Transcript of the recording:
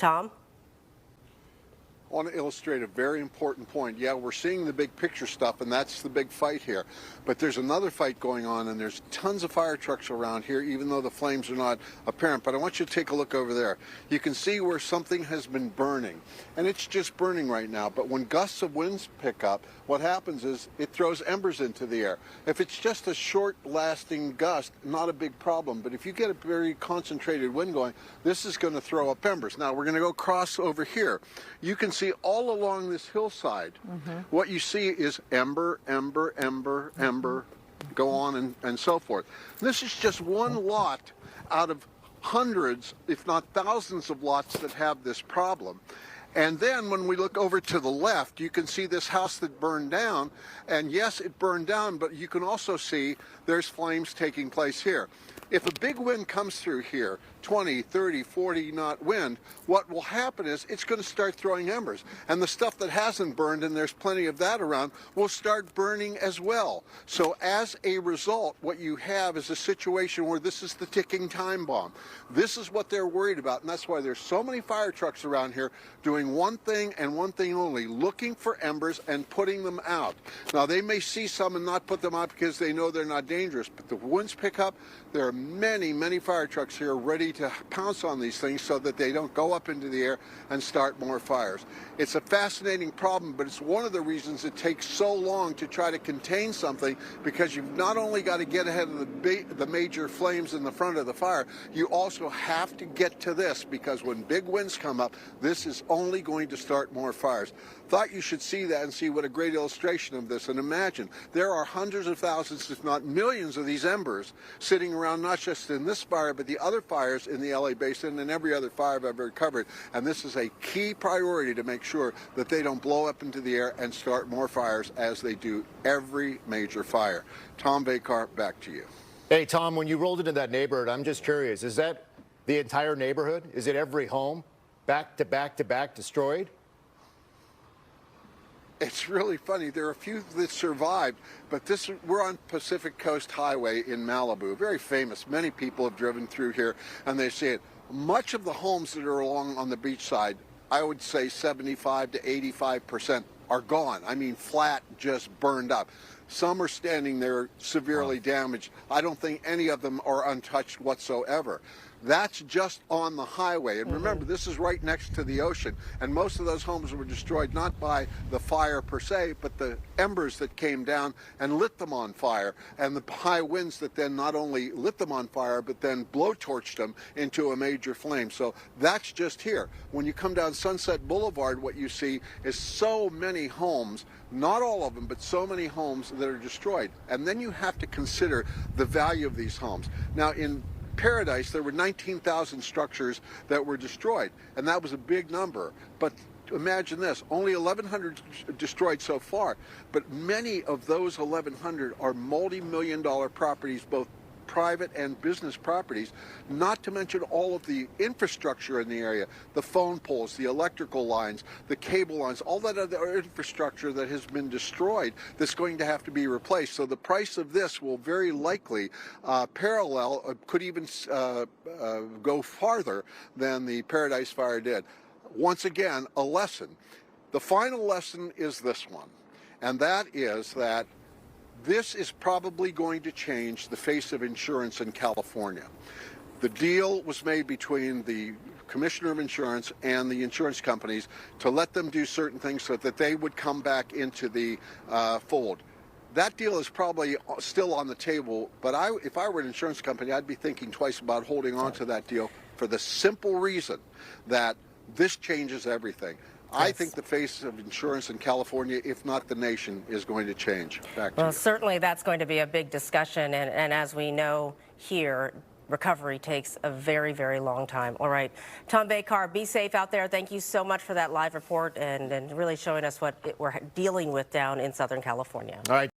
Tom? I want to illustrate a very important point. Yeah, we're seeing the big picture stuff, and that's the big fight here. But there's another fight going on, and there's tons of fire trucks around here, even though the flames are not apparent. But I want you to take a look over there. You can see where something has been burning, and it's just burning right now. But when gusts of winds pick up, what happens is it throws embers into the air. If it's just a short-lasting gust, not a big problem. But if you get a very concentrated wind going, this is going to throw up embers. Now, we're going to go cross over here. You can see all along this hillside, what you see is ember, ember, ember, ember, go on and so forth. This is just one lot out of hundreds, if not thousands of lots that have this problem. And then when we look over to the left, you can see this house that burned down. And yes, it burned down, but you can also see there's flames taking place here. If a big wind comes through here, 20, 30, 40 knot wind, what will happen is it's going to start throwing embers. And the stuff that hasn't burned, and there's plenty of that around, will start burning as well. So as a result, what you have is a situation where this is the ticking time bomb. This is what they're worried about, and that's why there's so many fire trucks around here doing one thing and one thing only, looking for embers and putting them out. Now, they may see some and not put them out because they know they're not dangerous, but the winds pick up. There are many, many fire trucks here ready to pounce on these things so that they don't go up into the air and start more fires. It's a fascinating problem, but it's one of the reasons it takes so long to try to contain something, because you've not only got to get ahead of the major flames in the front of the fire, you also have to get to this, because when big winds come up, this is only going to start more fires. Thought you should see that and see what a great illustration of this. And imagine, there are hundreds of thousands, if not millions, of these embers sitting around, not just in this fire, but the other fires in the LA basin and every other fire I've ever covered. And this is a key priority to make sure that they don't blow up into the air and start more fires, as they do every major fire. Tom Vacar, back to you. Hey, Tom, when you rolled into that neighborhood, I'm just curious, is that the entire neighborhood? Is it every home back to back to back destroyed? It's really funny. There are a few that survived, but we're on Pacific Coast Highway in Malibu, very famous. Many people have driven through here and they see it. Much of the homes that are along on the beach side, I would say 75 to 85% are gone. I mean, flat, just burned up. Some are standing there severely damaged. I don't think any of them are untouched whatsoever. That's just on the highway. And remember, this is right next to the ocean. And most of those homes were destroyed not by the fire per se, but the embers that came down and lit them on fire. And the high winds that then not only lit them on fire, but then blowtorched them into a major flame. So that's just here. When you come down Sunset Boulevard, what you see is so many homes, not all of them, but so many homes that are destroyed. And then you have to consider the value of these homes. Now, in Paradise, there were 19,000 structures that were destroyed, and that was a big number. But imagine this, only 1,100 destroyed so far, but many of those 1,100 are multi-million-dollar properties, both private and business properties, not to mention all of the infrastructure in the area, the phone poles, the electrical lines, the cable lines, all that other infrastructure that has been destroyed that's going to have to be replaced. So the price of this will very likely could even go farther than the Paradise Fire did. Once again, a lesson. The final lesson is this one, and that is that this is probably going to change the face of insurance in California. The deal was made between the Commissioner of Insurance and the insurance companies to let them do certain things so that they would come back into the fold. That deal is probably still on the table, but if I were an insurance company, I'd be thinking twice about holding on to that deal for the simple reason that this changes everything. I think the face of insurance in California, if not the nation, is going to change. Back to you. Well, certainly that's going to be a big discussion, and as we know here, recovery takes a very, very long time. All right, Tom Vacar, be safe out there. Thank you so much for that live report and really showing us what we're dealing with down in Southern California. All right.